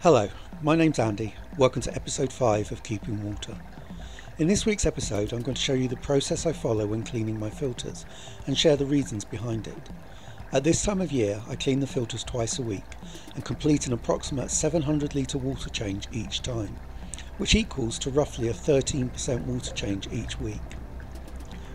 Hello, my name's Andy. Welcome to episode 5 of Keeping Water. In this week's episode I'm going to show you the process I follow when cleaning my filters and share the reasons behind it. At this time of year I clean the filters twice a week and complete an approximate 700 litre water change each time, which equals to roughly a 13% water change each week.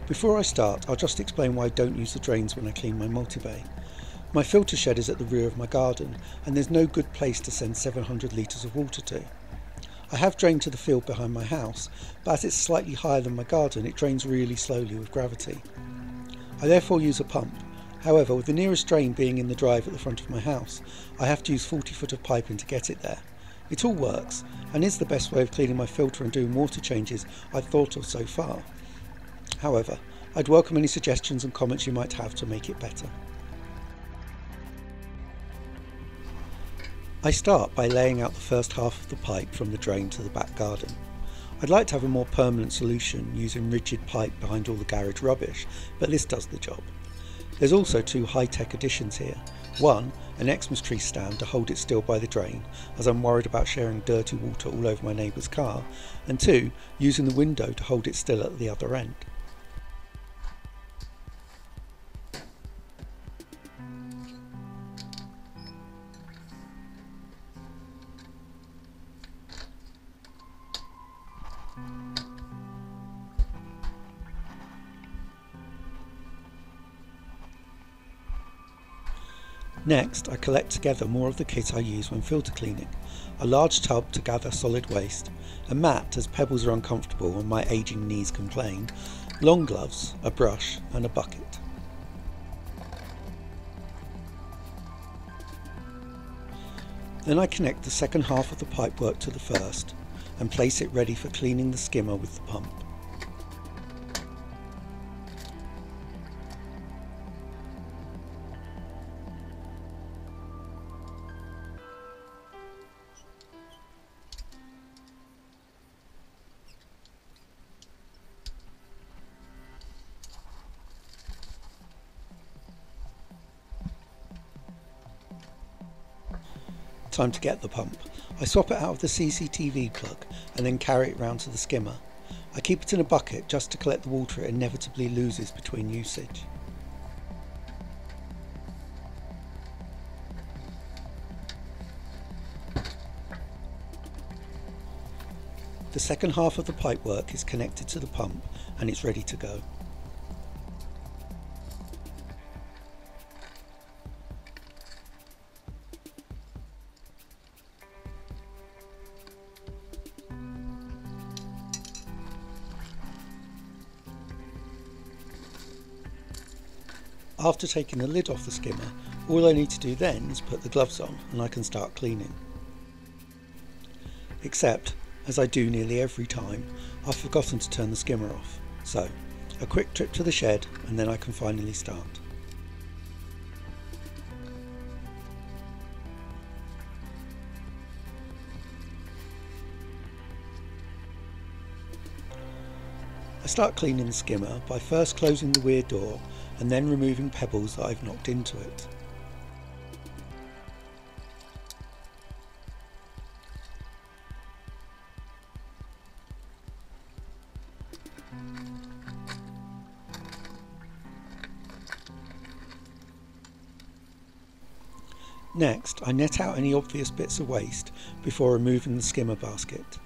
Before I start, I'll just explain why I don't use the drains when I clean my multi-bay. My filter shed is at the rear of my garden and there's no good place to send 700 litres of water to. I have drained to the field behind my house, but as it's slightly higher than my garden it drains really slowly with gravity. I therefore use a pump. However, with the nearest drain being in the drive at the front of my house, I have to use 40 foot of piping to get it there. It all works and is the best way of cleaning my filter and doing water changes I've thought of so far. However, I'd welcome any suggestions and comments you might have to make it better. I start by laying out the first half of the pipe from the drain to the back garden. I'd like to have a more permanent solution using rigid pipe behind all the garage rubbish, but this does the job. There's also two high-tech additions here. One, an Xmas tree stand to hold it still by the drain, as I'm worried about sharing dirty water all over my neighbour's car, and two, using the window to hold it still at the other end. Next, I collect together more of the kit I use when filter cleaning. A large tub to gather solid waste, a mat as pebbles are uncomfortable and my ageing knees complain, long gloves, a brush and a bucket. Then I connect the second half of the pipework to the first and place it ready for cleaning the skimmer with the pump. Time to get the pump. I swap it out of the CCTV plug and then carry it round to the skimmer. I keep it in a bucket just to collect the water it inevitably loses between usage. The second half of the pipework is connected to the pump and it's ready to go. After taking the lid off the skimmer, all I need to do then is put the gloves on and I can start cleaning. Except, as I do nearly every time, I've forgotten to turn the skimmer off. So, a quick trip to the shed and then I can finally start. I start cleaning the skimmer by first closing the rear door and then removing pebbles that I've knocked into it. Next, I net out any obvious bits of waste before removing the skimmer basket.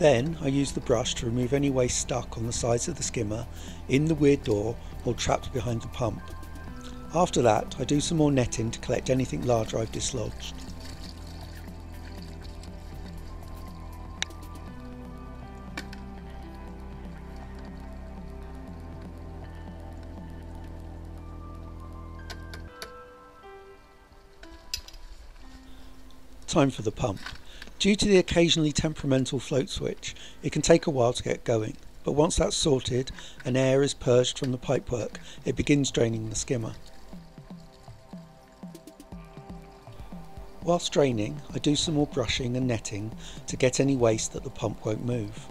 Then I use the brush to remove any waste stuck on the sides of the skimmer, in the weird door or trapped behind the pump. After that I do some more netting to collect anything larger I've dislodged. Time for the pump. Due to the occasionally temperamental float switch, it can take a while to get going, but once that's sorted and air is purged from the pipework, it begins draining the skimmer. Whilst draining, I do some more brushing and netting to get any waste that the pump won't move.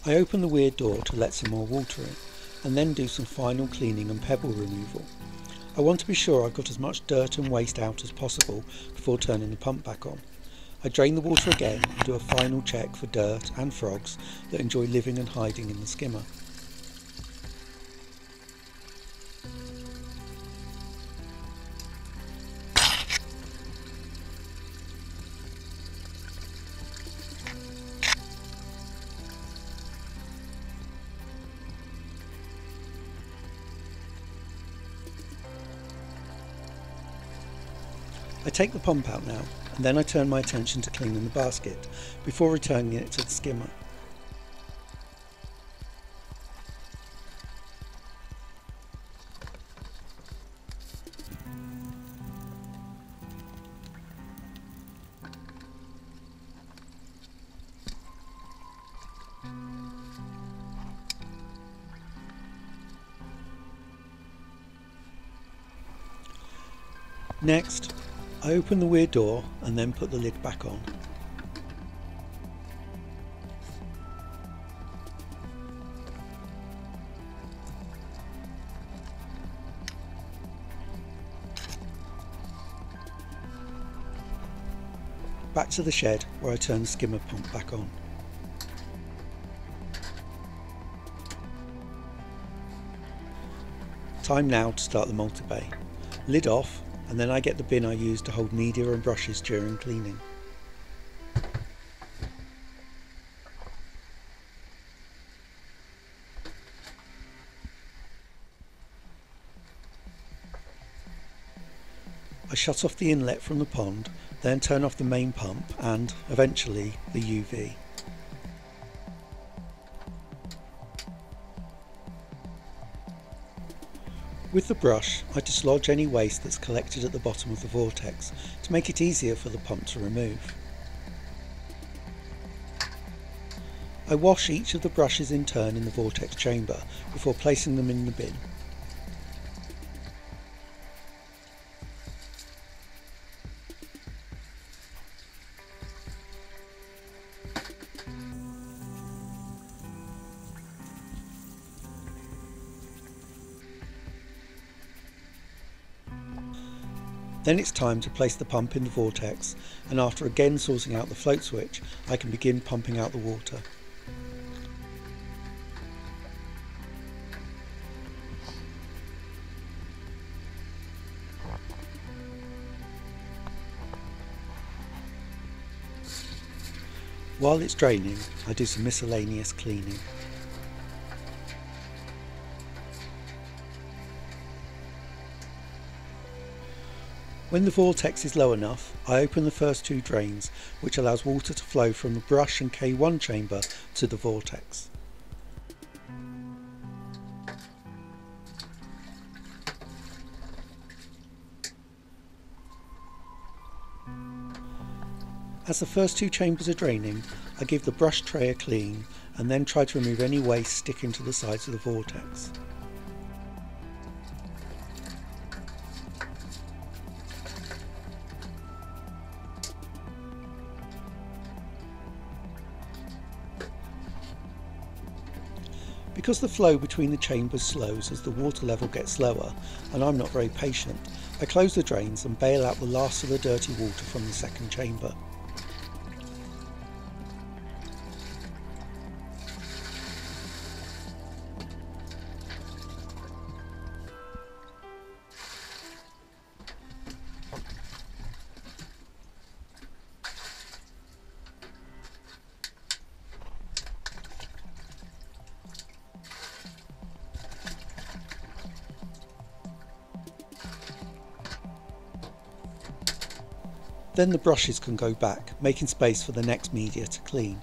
I open the weird door to let some more water in, and then do some final cleaning and pebble removal. I want to be sure I've got as much dirt and waste out as possible before turning the pump back on. I drain the water again and do a final check for dirt and frogs that enjoy living and hiding in the skimmer. I take the pump out now, and then I turn my attention to cleaning the basket before returning it to the skimmer. Next, I open the weird door and then put the lid back on. Back to the shed where I turn the skimmer pump back on. Time now to start the multi-bay. Lid off, and then I get the bin I use to hold media and brushes during cleaning. I shut off the inlet from the pond, then turn off the main pump and, eventually, the UV. With the brush, I dislodge any waste that's collected at the bottom of the vortex to make it easier for the pump to remove. I wash each of the brushes in turn in the vortex chamber before placing them in the bin. Then it's time to place the pump in the vortex, and after again sorting out the float switch, I can begin pumping out the water. While it's draining, I do some miscellaneous cleaning. When the vortex is low enough, I open the first two drains, which allows water to flow from the brush and K1 chamber to the vortex. As the first two chambers are draining, I give the brush tray a clean and then try to remove any waste sticking to the sides of the vortex. Because the flow between the chambers slows as the water level gets lower, and I'm not very patient, I close the drains and bail out the last of the dirty water from the second chamber. Then the brushes can go back, making space for the next media to clean.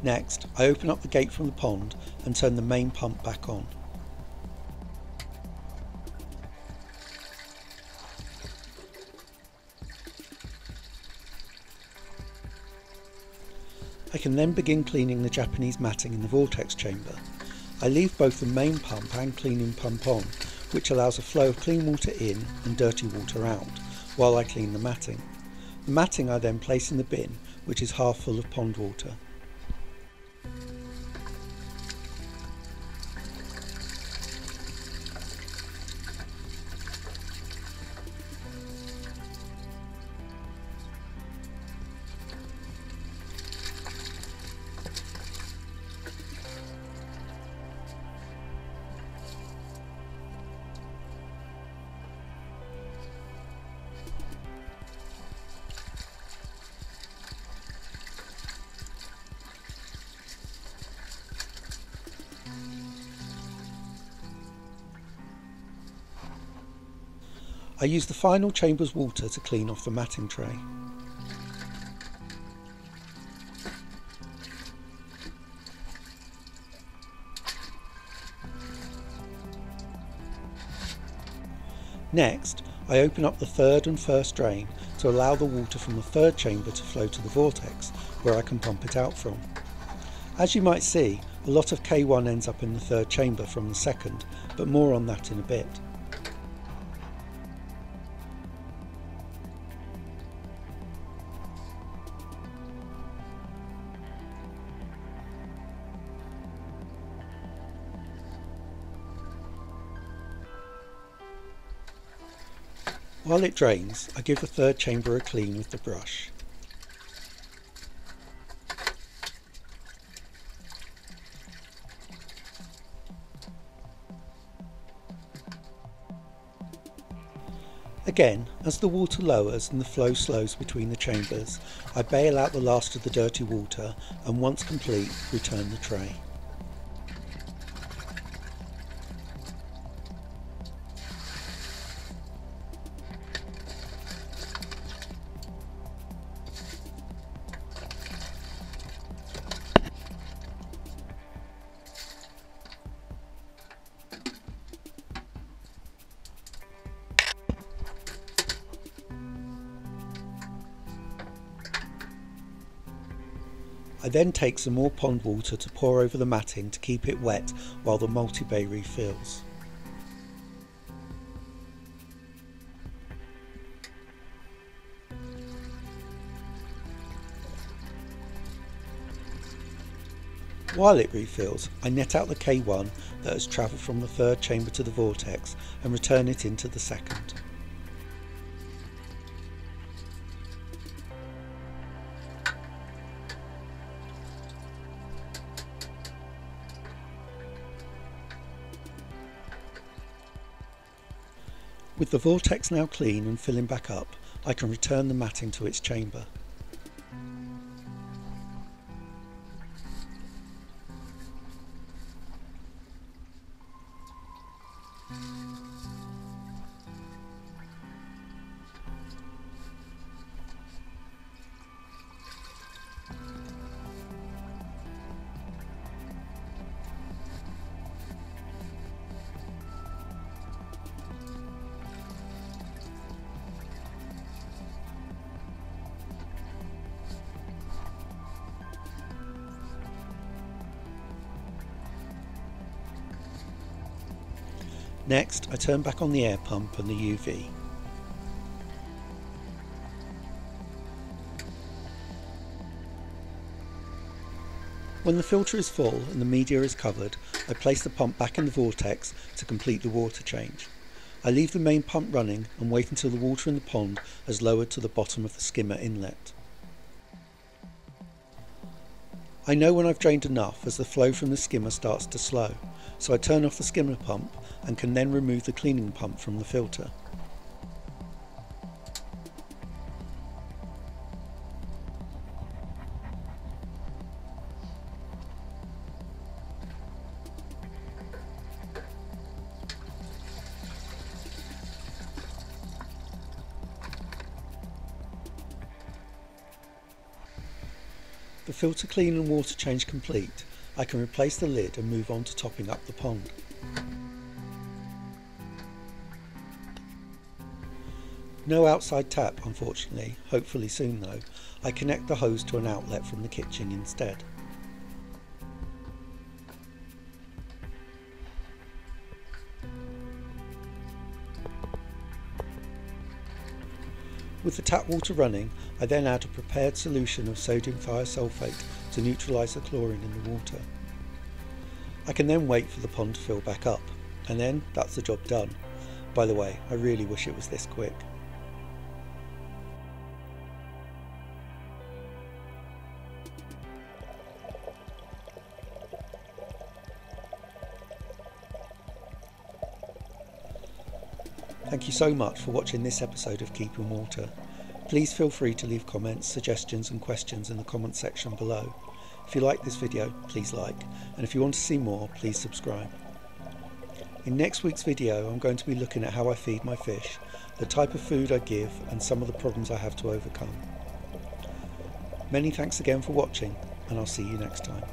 Next, I open up the gate from the pond and turn the main pump back on. I can then begin cleaning the Japanese matting in the vortex chamber. I leave both the main pump and cleaning pump on, which allows a flow of clean water in and dirty water out, while I clean the matting. The matting I then place in the bin, which is half full of pond water. I use the final chamber's water to clean off the matting tray. Next, I open up the third and first drain to allow the water from the third chamber to flow to the vortex, where I can pump it out from. As you might see, a lot of K1 ends up in the third chamber from the second, but more on that in a bit. While it drains, I give the third chamber a clean with the brush. Again, as the water lowers and the flow slows between the chambers, I bail out the last of the dirty water and once complete, return the tray. I then take some more pond water to pour over the matting to keep it wet while the multi-bay refills. While it refills, I net out the K1 that has travelled from the third chamber to the vortex and return it into the second. With the vortex now clean and filling back up, I can return the matting to its chamber. Next, I turn back on the air pump and the UV. When the filter is full and the media is covered, I place the pump back in the vortex to complete the water change. I leave the main pump running and wait until the water in the pond has lowered to the bottom of the skimmer inlet. I know when I've drained enough as the flow from the skimmer starts to slow, so I turn off the skimmer pump and can then remove the cleaning pump from the filter. The filter clean and water change complete, I can replace the lid and move on to topping up the pond. No outside tap unfortunately, hopefully soon though. I connect the hose to an outlet from the kitchen instead. With the tap water running, I then add a prepared solution of sodium thiosulfate to neutralise the chlorine in the water. I can then wait for the pond to fill back up, and then that's the job done. By the way, I really wish it was this quick. Thank you so much for watching this episode of Keeping Water. Please feel free to leave comments, suggestions and questions in the comment section below. If you like this video, please like, and if you want to see more, please subscribe. In next week's video, I'm going to be looking at how I feed my fish, the type of food I give, and some of the problems I have to overcome. Many thanks again for watching, and I'll see you next time.